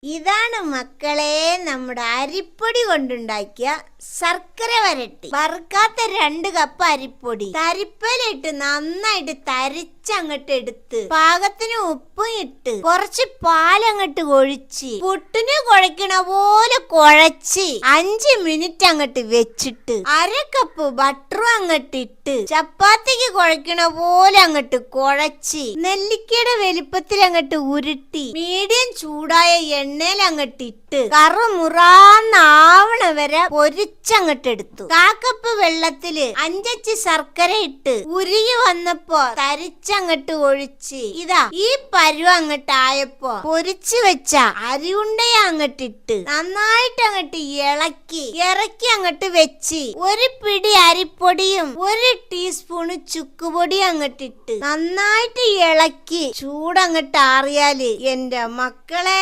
ഇതാണ് മക്കളെ നമ്മുടെ അരിപ്പൊടി കൊണ്ടുണ്ടാക്കിയ ശർക്കര വരട്ടി. വറുക്കാത്ത 2 കപ്പ് അരിപ്പൊടി തരിപ്പയിലിട്ട് നന്നായിട്ട് തരിച്ചങ്ങട്ട് എടുത്ത് പാകത്തിന് ഉപ്പും ഇട്ട് കുറച്ച് പാലങ്ങട്ട് ഒഴിച്ച് പുട്ടിന് കുഴക്കണ പോലെ കുഴച്ച് 5 മിനിറ്റ് അങ്ങട്ട് വെച്ചിട്ട് 1/2 കപ്പ് ബട്ടറും അങ്ങട്ട് ഇട്ട് ചപ്പാത്തിക്ക് കുഴക്കണ പോലെ അങ്ങട്ട് കുഴച്ച് നെല്ലിക്കയുടെ വലിപ്പത്തിൽ അങ്ങട്ട് ഉരുട്ടി മീഡിയം ചൂടായ എണ്ണയിൽ അങ്ങട്ടിട്ട് കറുമുറാന്നാവണ വരെ പൊരിച്ചങ്ങട്ട് എടുത്തു. 1/4 കപ്പ് വെള്ളത്തില് 5 ശർക്കര ഇട്ട് ഉരുകി വന്നപ്പോ തരിച്ചങ്ങട്ട് ഒഴിച്ച് ഇതാ ഈ പരുവം അങ്ങട്ട് ആയപ്പോ പൊരിച്ചു വെച്ച അരിയുണ്ടയെ അങ്ങട്ടിട്ട് നന്നായിട്ട് അങ്ങട്ട് ഇറക്കി അങ്ങട്ട് വെച്ച് 1 പിടി അരിപ്പൊടിയും 1 ടീസ്പൂണ് ചുക്കുപൊടി അങ്ങട്ടിട്ട് നന്നായിട്ട് ഇളക്കി ചൂടങ്ങട്ട് ആറിയാല് എന്റെ മക്കളെ